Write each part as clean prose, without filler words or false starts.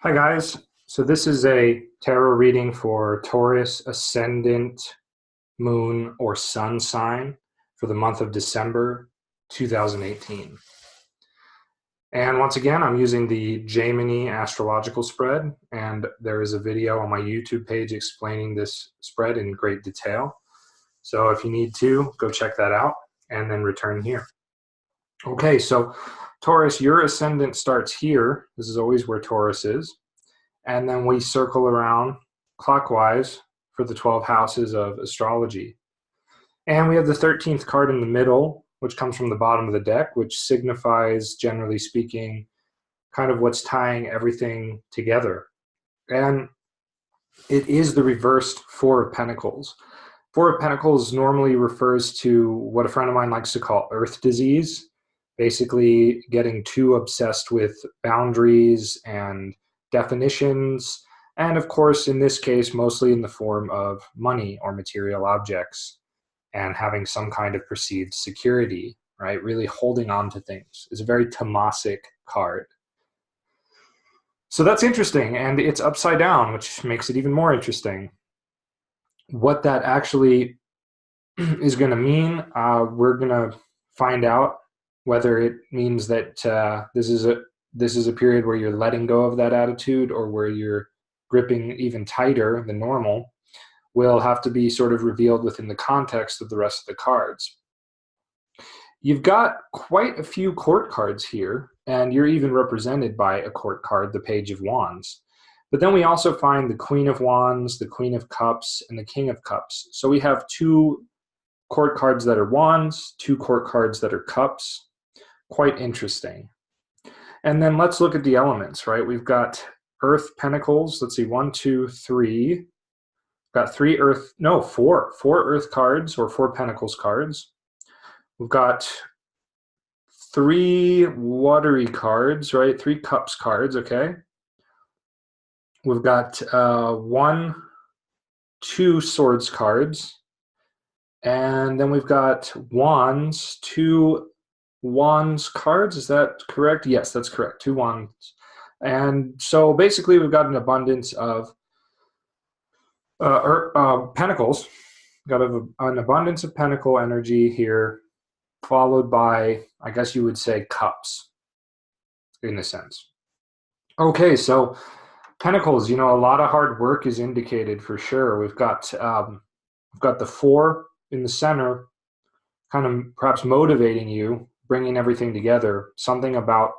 Hi guys, so this is a tarot reading for Taurus, Ascendant, Moon, or Sun sign for the month of December 2018. And once again, I'm using the Gemini astrological spread, and there is a video on my YouTube page explaining this spread in great detail. So if you need to, go check that out and then return here. Okay, so Taurus, your ascendant starts here. This is always where Taurus is. And then we circle around clockwise for the 12 houses of astrology. And we have the 13th card in the middle, which comes from the bottom of the deck, which signifies, generally speaking, kind of what's tying everything together. And it is the reversed Four of Pentacles. Four of Pentacles normally refers to what a friend of mine likes to call earth disease, basically getting too obsessed with boundaries and definitions, and of course, in this case, mostly in the form of money or material objects, and having some kind of perceived security, right? Really holding on to things. It's a very Tamasic card. So that's interesting, and it's upside down, which makes it even more interesting. What that actually is going to mean, we're going to find out whether it means that this is a period where you're letting go of that attitude or where you're gripping even tighter than normal, will have to be sort of revealed within the context of the rest of the cards. You've got quite a few court cards here, and you're even represented by a court card, the Page of Wands. But then we also find the Queen of Wands, the Queen of Cups, and the King of Cups. So we have two court cards that are wands, two court cards that are cups. Quite interesting. And then let's look at the elements, right? We've got Earth Pentacles. Let's see, 1, 2, 3. Got four Earth cards or four Pentacles cards. We've got 3 watery cards, right? 3 cups cards, okay? We've got 1, 2 swords cards. And then we've got wands, 2 wands cards. Is that correct? Yes, that's correct. 2 wands. And so basically we've got an abundance of pentacles. We've got an abundance of pentacle energy here, followed by, I guess you would say, cups in a sense. Okay, so pentacles, a lot of hard work is indicated for sure. We've got the 4 in the center, kind of perhaps motivating you, bringing everything together, something about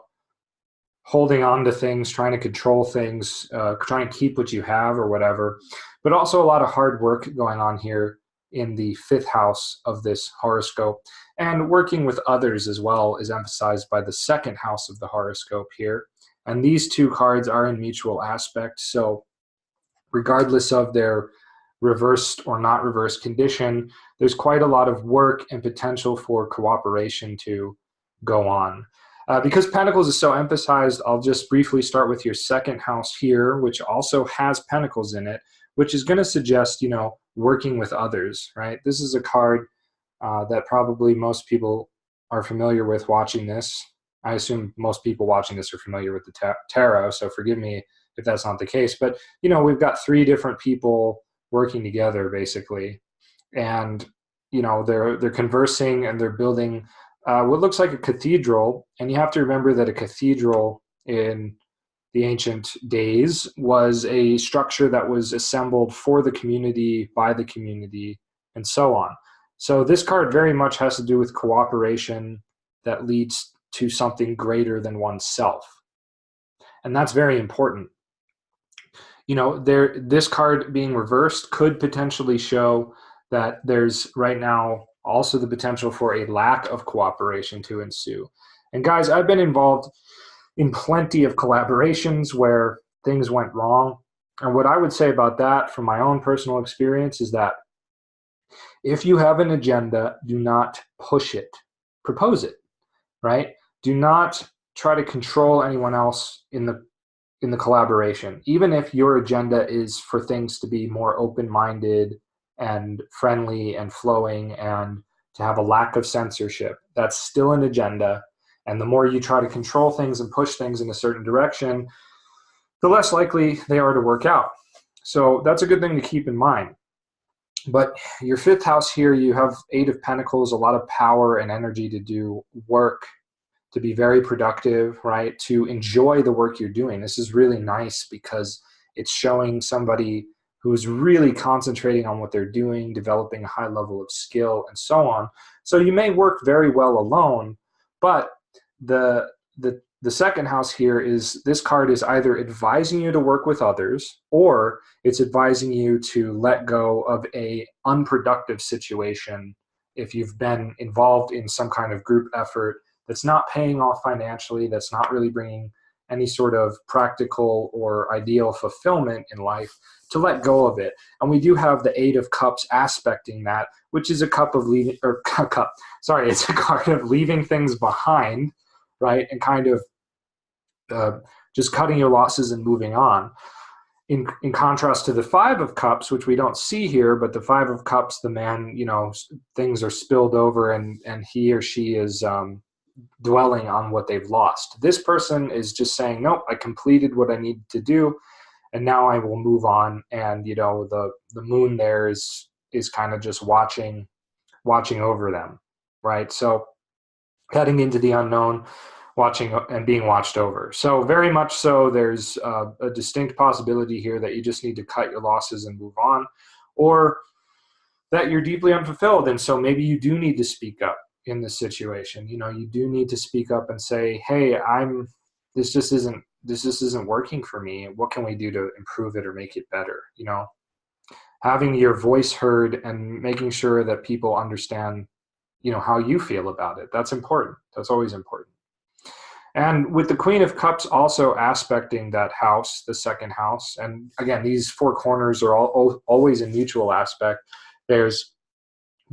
holding on to things, trying to control things, trying to keep what you have or whatever, but also a lot of hard work going on here in the 5th house of this horoscope. And working with others as well is emphasized by the 2nd house of the horoscope here. And these 2 cards are in mutual aspect. So regardless of their reversed or not reversed condition, there's quite a lot of work and potential for cooperation to go on. Because Pentacles is so emphasized, I'll just briefly start with your 2nd house here, which also has Pentacles in it, which is going to suggest, working with others, right? This is a card that probably most people are familiar with watching this. I assume most people watching this are familiar with the tarot, so forgive me if that's not the case. But, we've got 3 different people working together, basically. And, they're conversing and they're building what looks like a cathedral. And you have to remember that a cathedral in the ancient days was a structure that was assembled for the community, by the community, and so on. So this card very much has to do with cooperation that leads to something greater than oneself. And that's very important. This card being reversed could potentially show that there's right now also the potential for a lack of cooperation to ensue. And guys, I've been involved in plenty of collaborations where things went wrong. And what I would say about that from my own personal experience is that if you have an agenda, do not push it, propose it, right? Do not try to control anyone else in the collaboration, even if your agenda is for things to be more open-minded and friendly and flowing and to have a lack of censorship. That's still an agenda. And the more you try to control things and push things in a certain direction, the less likely they are to work out. So that's a good thing to keep in mind. But your fifth house here, you have Eight of Pentacles, a lot of power and energy to do work, to be very productive, right? To enjoy the work you're doing. This is really nice because it's showing somebody who's really concentrating on what they're doing, developing a high level of skill, and so on. So you may work very well alone, but the second house here is, this card is either advising you to work with others, or it's advising you to let go of a unproductive situation if you've been involved in some kind of group effort that's not paying off financially, that's not really bringing any sort of practical or ideal fulfillment in life, to let go of it. And we do have the Eight of Cups aspecting that, which is a cup of leaving, or cup, sorry, it's a card of leaving things behind, right? And kind of just cutting your losses and moving on. In contrast to the Five of Cups, which we don't see here, but the Five of Cups, the man, you know, things are spilled over and he or she is dwelling on what they've lost. This person is just saying, nope, I completed what I needed to do, and now I will move on. And, you know, the moon there is kind of just watching over them, right? So heading into the unknown, watching and being watched over. So very much so, there's a distinct possibility here that you just need to cut your losses and move on, or that you're deeply unfulfilled. And so maybe you do need to speak up in this situation. You know, you do need to speak up and say, hey, this just isn't working for me. What can we do to improve it or make it better? You know, having your voice heard and making sure that people understand, you know, how you feel about it. That's important. That's always important. And with the Queen of Cups also aspecting that house, the second house, and again, these four corners are always in mutual aspect. There's,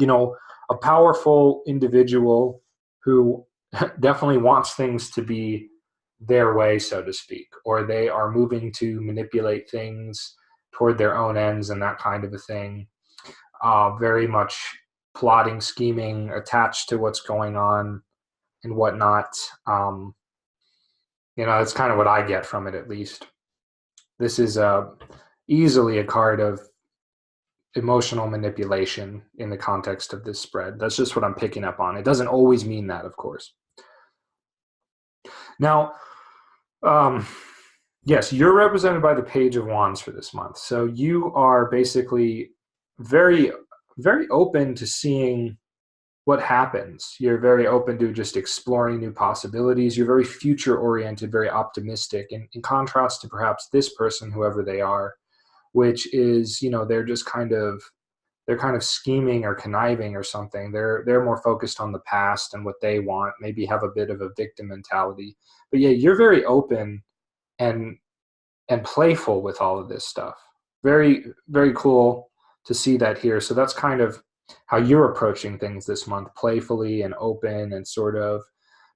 you know, a powerful individual who definitely wants things to be their way, so to speak, or they are moving to manipulate things toward their own ends and that kind of a thing. Very much plotting, scheming, attached to what's going on and whatnot. You know, that's kind of what I get from it, at least. This is easily a card of emotional manipulation in the context of this spread. That's just what I'm picking up on. It doesn't always mean that, of course. Now, yes, you're represented by the Page of Wands for this month. So you are basically very, very open to seeing what happens. You're very open to just exploring new possibilities. You're very future-oriented, very optimistic, in contrast to perhaps this person, whoever they are, which is, you know, they're kind of scheming or conniving or something. They're more focused on the past and what they want, maybe have a bit of a victim mentality. But yeah, you're very open and playful with all of this stuff. Very, very cool to see that here. So that's kind of how you're approaching things this month, playfully and open, and sort of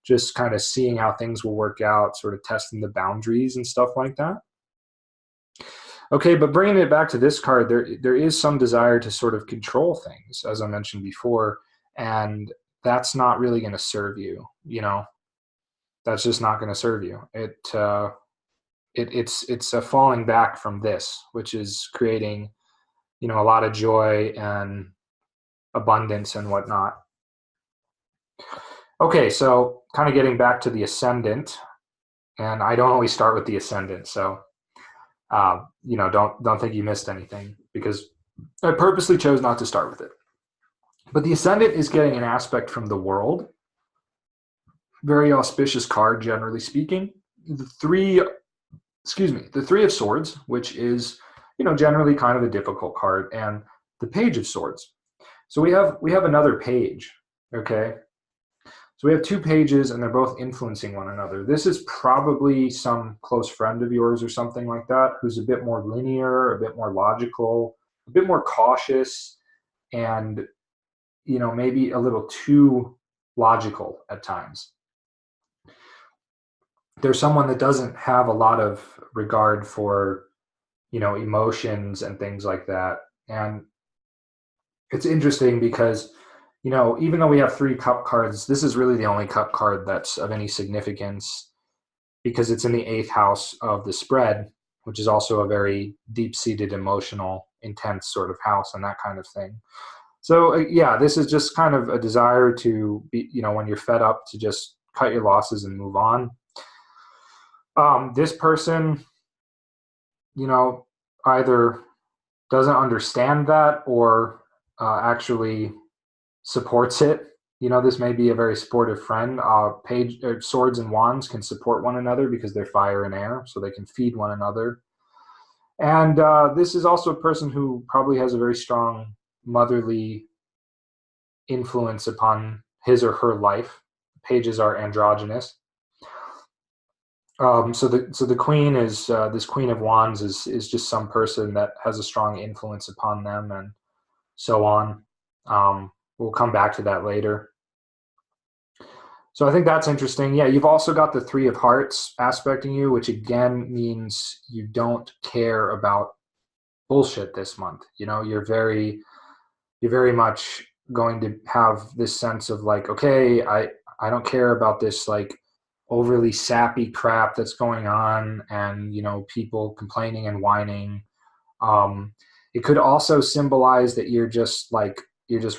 just kind of seeing how things will work out, sort of testing the boundaries and stuff like that. Okay, but bringing it back to this card, there is some desire to sort of control things, as I mentioned before, and that's not really going to serve you. You know, that's just not going to serve you. It's a falling back from this, which is creating, you know, a lot of joy and abundance and whatnot. Okay, so kind of getting back to the Ascendant, and I don't always start with the Ascendant, so you know, don't think you missed anything, because I purposely chose not to start with it. But the Ascendant is getting an aspect from the World. Very auspicious card, generally speaking. The Three of Swords, which is, you know, generally kind of a difficult card, and the Page of Swords. So we have another page, okay? So we have two pages, and they're both influencing one another. This is probably some close friend of yours or something like that, who's a bit more linear, a bit more logical, a bit more cautious, and, you know, maybe a little too logical at times. There's someone that doesn't have a lot of regard for, you know, emotions and things like that. And it's interesting because, you know, even though we have three cup cards, this is really the only cup card that's of any significance, because it's in the 8th house of the spread. which is also a very deep-seated, emotional, intense sort of house and that kind of thing. So yeah, this is just kind of a desire to be, when you're fed up, to just cut your losses and move on. This person, either doesn't understand that or actually supports it. This may be a very supportive friend. Swords and wands can support one another because they're fire and air, so they can feed one another. And this is also a person who probably has a very strong motherly influence upon his or her life. Pages are androgynous. So the queen is this Queen of Wands is just some person that has a strong influence upon them, and so on. We'll come back to that later. So I think that's interesting. Yeah, you've also got the Three of Hearts aspecting you, which again means you don't care about bullshit this month. You're very much going to have this sense of like, okay, I don't care about this like overly sappy crap that's going on, and people complaining and whining. It could also symbolize that you're just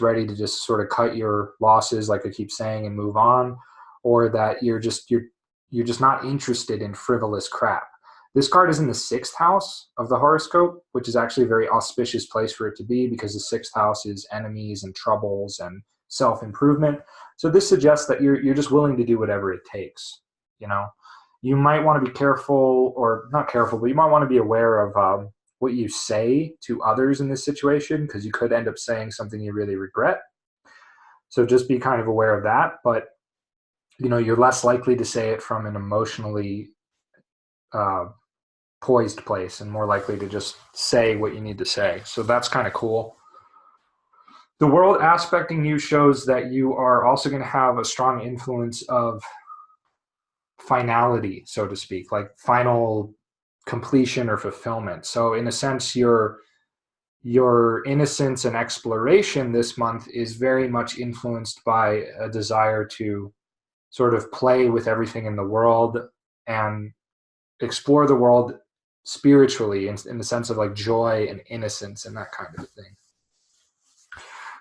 ready to just sort of cut your losses, like I keep saying, and move on, or that you're just not interested in frivolous crap. This card is in the 6th house of the horoscope, which is actually a very auspicious place for it to be, because the 6th house is enemies and troubles and self-improvement. So this suggests that you're just willing to do whatever it takes. You might want to be careful, or not careful, but you might want to be aware of what you say to others in this situation, because you could end up saying something you really regret. So just be kind of aware of that. But you're less likely to say it from an emotionally poised place, and more likely to just say what you need to say. So that's kind of cool. The world aspecting you shows that you are also going to have a strong influence of finality, so to speak, like final completion or fulfillment. So in a sense, your innocence and exploration this month is very much influenced by a desire to sort of play with everything in the world and explore the world spiritually in the sense of like joy and innocence and that kind of thing.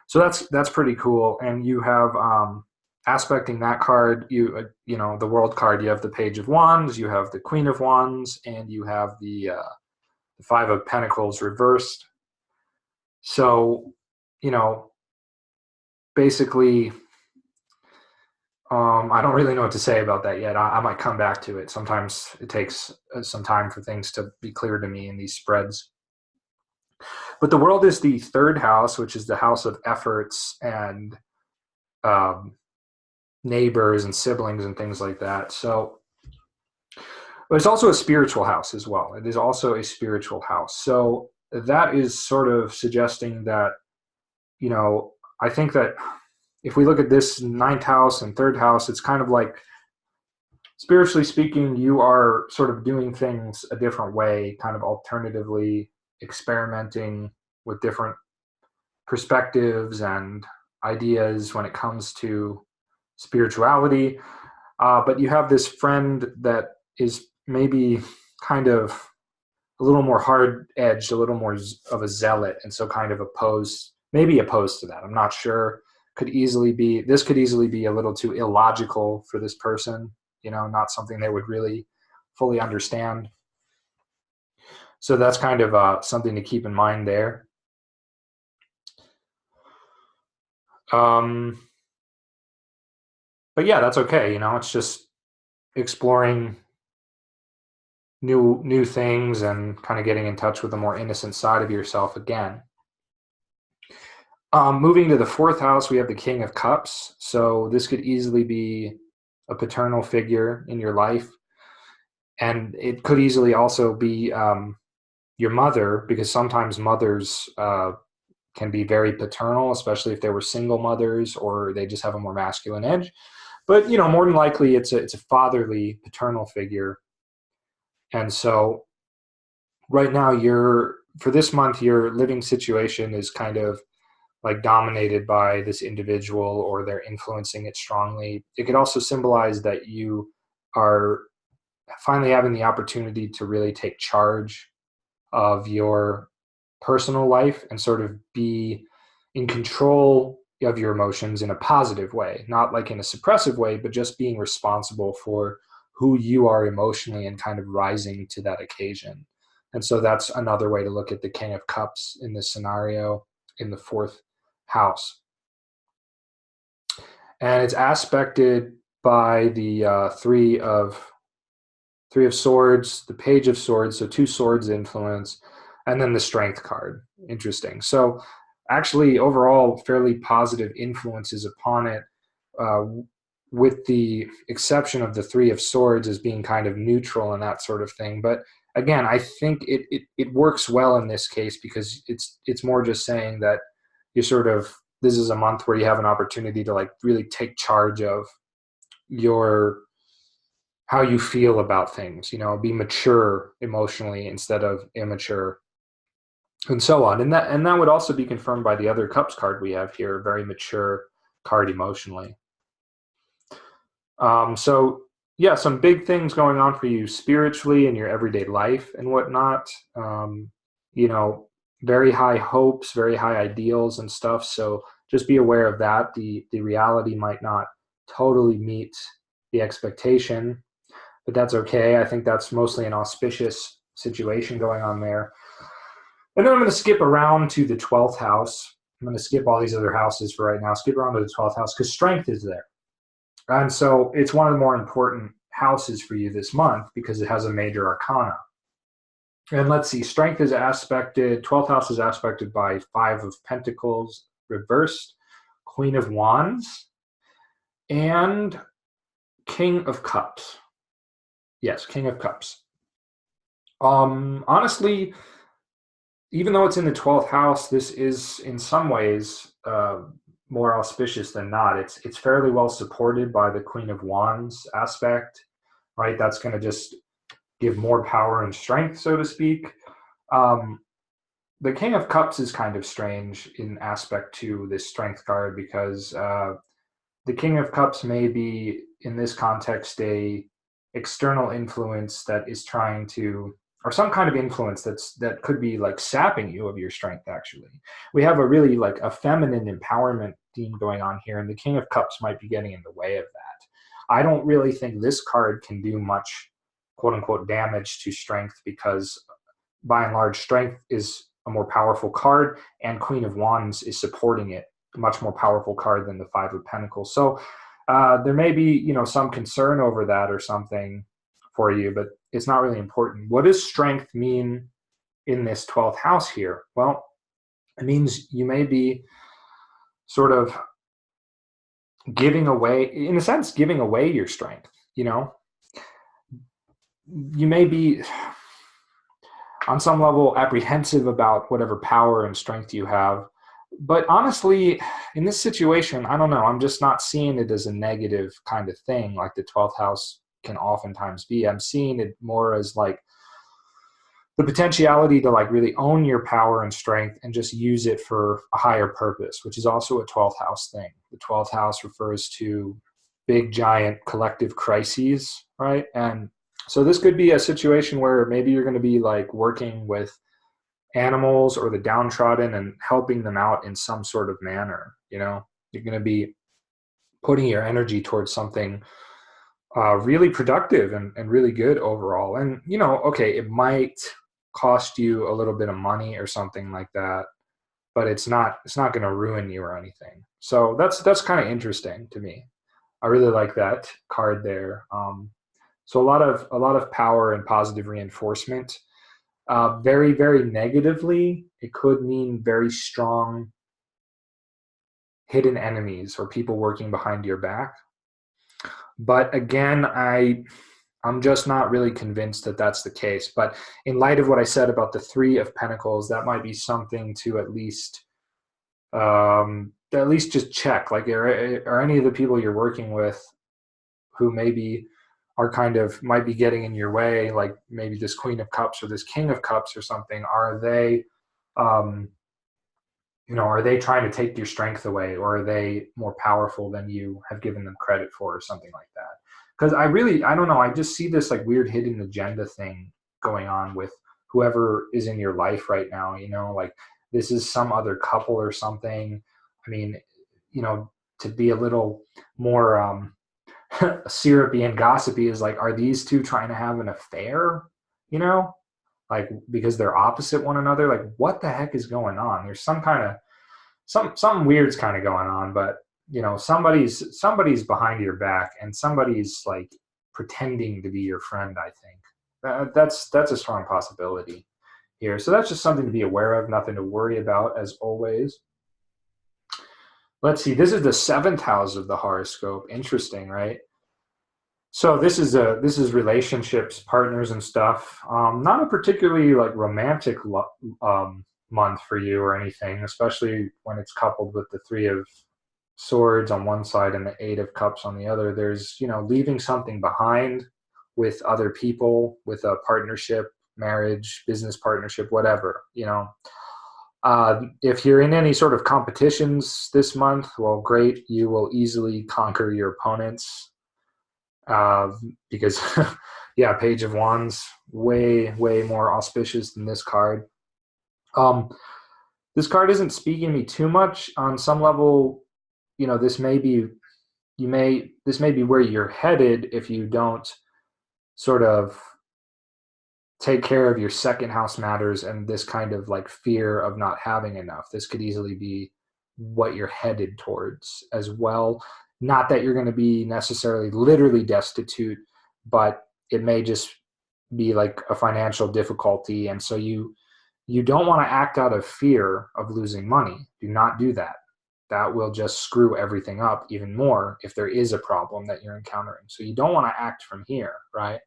So that's pretty cool. And you have aspecting that card, the World card, you have the Page of Wands, you have the Queen of Wands, and you have the Five of Pentacles reversed. So, basically, I don't really know what to say about that yet. I might come back to it. Sometimes it takes some time for things to be clear to me in these spreads. But the World is the 3rd house, which is the house of efforts and neighbors and siblings and things like that. So it's also a spiritual house as well. It is also a spiritual house. So that is sort of suggesting that, I think that if we look at this 9th house and 3rd house, it's kind of like, spiritually speaking, you are sort of doing things a different way, kind of alternatively experimenting with different perspectives and ideas when it comes to spirituality. But you have this friend that is maybe kind of a little more hard-edged, a little more of a zealot, and so kind of opposed to that. I'm not sure. This could easily be a little too illogical for this person, not something they would really fully understand. So that's kind of something to keep in mind there. But yeah, that's okay. It's just exploring new things and kind of getting in touch with a more innocent side of yourself again. Moving to the 4th house, we have the King of Cups. So this could easily be a paternal figure in your life. And it could easily also be your mother, because sometimes mothers can be very paternal, especially if they were single mothers or they just have a more masculine edge. But, more than likely it's a fatherly, paternal figure. And so right now for this month, your living situation is kind of like dominated by this individual, or they're influencing it strongly. It could also symbolize that you are finally having the opportunity to really take charge of your personal life and sort of be in control of your emotions in a positive way, not like in a suppressive way, but just being responsible for who you are emotionally and kind of rising to that occasion. And so that's another way to look at the King of Cups in this scenario in the fourth house. And it's aspected by the Three of Swords, the Page of Swords, so two swords influence, and then the Strength card. Interesting. So actually, overall, fairly positive influences upon it, with the exception of the Three of Swords as being kind of neutral and that sort of thing. But again, I think it works well in this case because it's more just saying that you're sort of, this is a month where you have an opportunity to like really take charge of your, how you feel about things, you know, be mature emotionally instead of immature, and so on. And that would also be confirmed by the other Cups card we have here, a very mature card emotionally. So yeah, some big things going on for you spiritually in your everyday life and whatnot. You know, very high hopes, very high ideals and stuff. So just be aware of that. The reality might not totally meet the expectation, but that's okay. I think that's mostly an auspicious situation going on there. And then I'm going to skip around to the 12th house. I'm going to skip all these other houses for right now, skip around to the 12th house because strength is there. And so it's one of the more important houses for you this month because it has a major arcana. And let's see, strength is aspected, 12th house is aspected by Five of Pentacles reversed, Queen of Wands, and King of Cups. Yes, King of Cups. Honestly, even though it's in the 12th house, this is in some ways more auspicious than not. It's fairly well supported by the Queen of Wands aspect, right? That's going to just give more power and strength, so to speak. The King of Cups is kind of strange in aspect to this strength card because the King of Cups may be, in this context, a external influence that is trying to, or some kind of influence that could be like sapping you of your strength. Actually, we have a really like a feminine empowerment theme going on here, and the King of Cups might be getting in the way of that. I don't really think this card can do much quote unquote damage to strength because by and large strength is a more powerful card and Queen of Wands is supporting it, a much more powerful card than the Five of Pentacles. So there may be, you know, some concern over that or something for you, but it's not really important. What does strength mean in this 12th house here? Well, it means you may be sort of giving away, in a sense, giving away your strength, you know? You may be on some level apprehensive about whatever power and strength you have. But honestly, in this situation, I don't know. I'm just not seeing it as a negative kind of thing like the 12th house can oftentimes be. I'm seeing it more as like the potentiality to like really own your power and strength and just use it for a higher purpose, which is also a 12th house thing. The 12th house refers to big, giant collective crises, right? And so this could be a situation where maybe you're going to be like working with animals or the downtrodden and helping them out in some sort of manner. You know, you're going to be putting your energy towards something really productive and really good overall. And, you know, okay, it might cost you a little bit of money or something like that, but it's not going to ruin you or anything. So that's kind of interesting to me. I really like that card there. So a lot of power and positive reinforcement. Very, very negatively, it could mean very strong hidden enemies or people working behind your back. But again, I'm just not really convinced that that's the case. But in light of what I said about the Three of Pentacles, that might be something to at least just check. Like, are any of the people you're working with who maybe are kind of might be getting in your way, like maybe this Queen of Cups or this King of Cups or something, are they are they trying to take your strength away, or are they more powerful than you have given them credit for, or something like that? because I don't know, I just see this like weird hidden agenda thing going on with whoever is in your life right now, like this is some other couple or something. I mean, to be a little more syrupy and gossipy is like, are these two trying to have an affair? You know, like because they're opposite one another. Like, what the heck is going on? There's some kind of something weird's kind of going on, but somebody's behind your back and somebody's like pretending to be your friend. I think that's a strong possibility here. So that's just something to be aware of, nothing to worry about as always. Let's see. This is the seventh house of the horoscope. Interesting, right? So this is relationships, partners, and stuff. Not a particularly like romantic month for you or anything, especially when it's coupled with the Three of Swords on one side and the Eight of Cups on the other. There's leaving something behind with other people, with a partnership, marriage, business partnership, whatever. If you're in any sort of competitions this month, well, great. You will easily conquer your opponents because, yeah, Page of Wands, way, way more auspicious than this card. This card isn't speaking to me too much. On some level, this may be where you're headed if you don't sort of take care of your second house matters and this kind of like fear of not having enough. This could easily be what you're headed towards as well. Not that you're going to be necessarily literally destitute, but it may just be like a financial difficulty. And so you don't want to act out of fear of losing money. Do not do that. That will just screw everything up even more if there is a problem that you're encountering. So you don't want to act from here, right?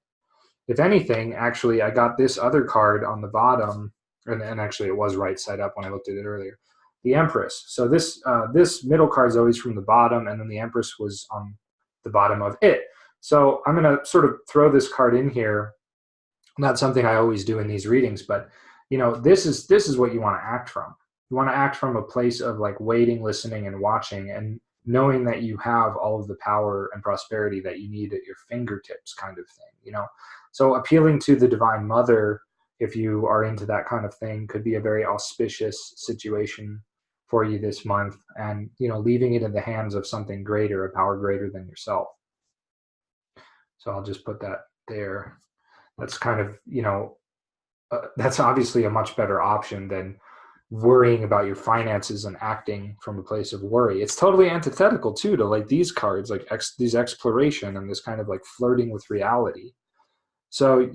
If anything, actually, I got this other card on the bottom, and actually it was right side up when I looked at it earlier. The Empress. So this middle card is always from the bottom, and then the Empress was on the bottom of it. So I'm going to sort of throw this card in here. Not something I always do in these readings, but this is what you want to act from. You want to act from a place of like waiting, listening, and watching, and knowing that you have all of the power and prosperity that you need at your fingertips, kind of thing. So appealing to the Divine Mother, if you are into that kind of thing, could be a very auspicious situation for you this month, and leaving it in the hands of something greater, a power greater than yourself. So I'll just put that there. That's kind of that's obviously a much better option than worrying about your finances and acting from a place of worry. It's totally antithetical too to like these cards, like these exploration and this kind of like flirting with reality. So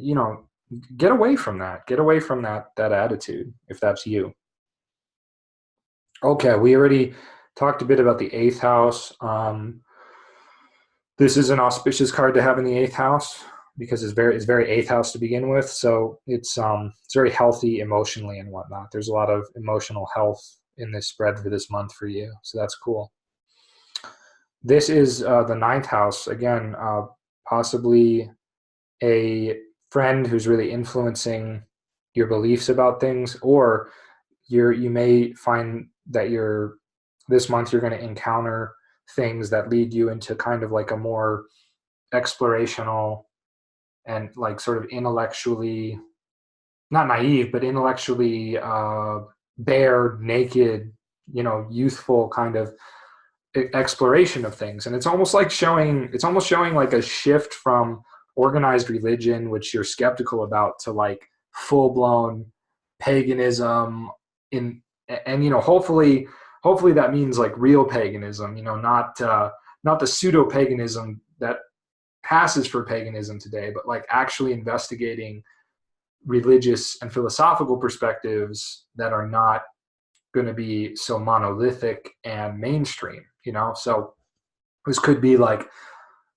get away from that. Get away from that attitude if that's you. Okay, we already talked a bit about the eighth house. This is an auspicious card to have in the eighth house because it's very eighth house to begin with. So it's very healthy emotionally and whatnot. There's a lot of emotional health in this spread for this month for you. So that's cool. This is the ninth house. Again, possibly a friend who's really influencing your beliefs about things, or you may find that this month you're going to encounter things that lead you into kind of like a more explorational and like sort of intellectually, not naive, but intellectually bare, naked, youthful kind of exploration of things. And it's almost showing like a shift from organized religion, which you're skeptical about, to like full-blown paganism and hopefully that means like real paganism, not the pseudo paganism that passes for paganism today, but like actually investigating religious and philosophical perspectives that are not going to be so monolithic and mainstream. So this could be like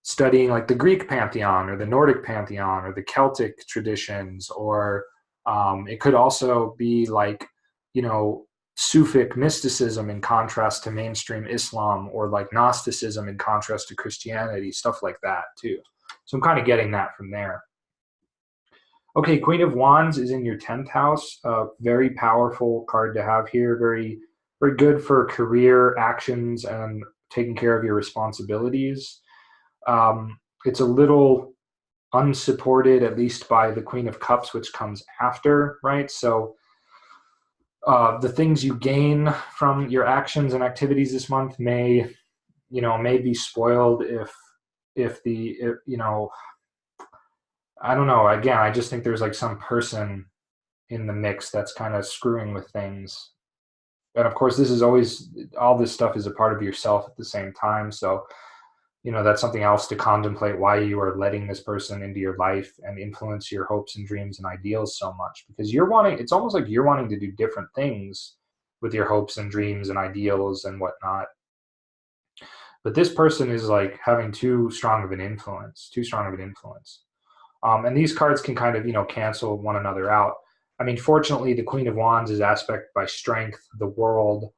studying like the Greek pantheon or the Nordic pantheon or the Celtic traditions, or it could also be like Sufic mysticism in contrast to mainstream Islam, or like Gnosticism in contrast to Christianity, stuff like that too. So I'm kind of getting that from there. Okay, Queen of Wands is in your 10th house. Very powerful card to have here. Very, very good for career actions and taking care of your responsibilities. it's a little unsupported, at least by the Queen of Cups, which comes after, right? So the things you gain from your actions and activities this month may be spoiled if I don't know. Again, I just think there's like some person in the mix that's kind of screwing with things. And of course, this is always, all this stuff is a part of yourself at the same time. So, that's something else to contemplate, why you are letting this person into your life and influence your hopes and dreams and ideals so much, because it's almost like you're wanting to do different things with your hopes and dreams and ideals and whatnot. But this person is like having too strong of an influence. And these cards can kind of, cancel one another out. I mean, fortunately, the Queen of Wands is aspect by strength, the world,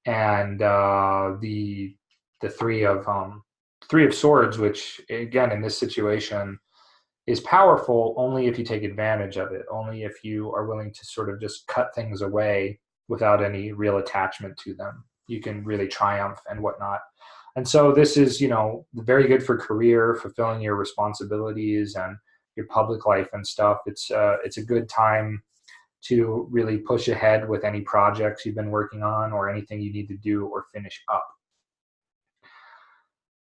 and the Three of Swords, which again in this situation is powerful only if you take advantage of it, only if you are willing to sort of just cut things away without any real attachment to them. You can really triumph and whatnot. And so this is, very good for career, fulfilling your responsibilities and your public life and stuff. It's a good time to really push ahead with any projects you've been working on or anything you need to do or finish up.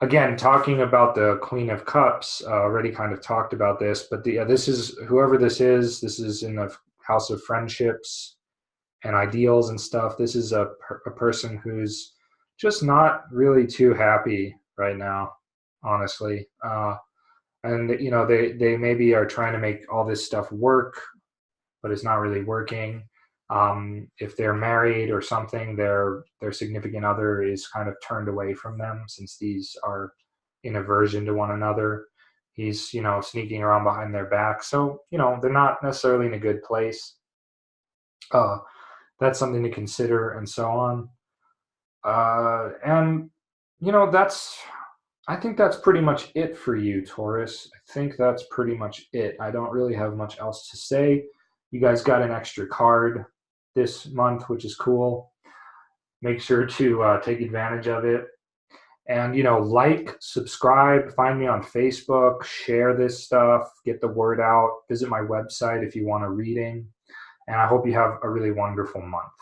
Again, talking about the Queen of Cups, already kind of talked about this, but this is, whoever this is in the house of friendships and ideals and stuff. This is a person who's just not really too happy right now, honestly. And they maybe are trying to make all this stuff work, but it's not really working. If they're married or something, their significant other is kind of turned away from them, since these are in aversion to one another. He's sneaking around behind their back, so they're not necessarily in a good place. That's something to consider, and so on. And I think that's pretty much it for you, Taurus. I think that's pretty much it. I don't really have much else to say. You guys got an extra card this month, which is cool. Make sure to take advantage of it. And, like, subscribe, find me on Facebook, share this stuff, get the word out, visit my website if you want a reading. And I hope you have a really wonderful month.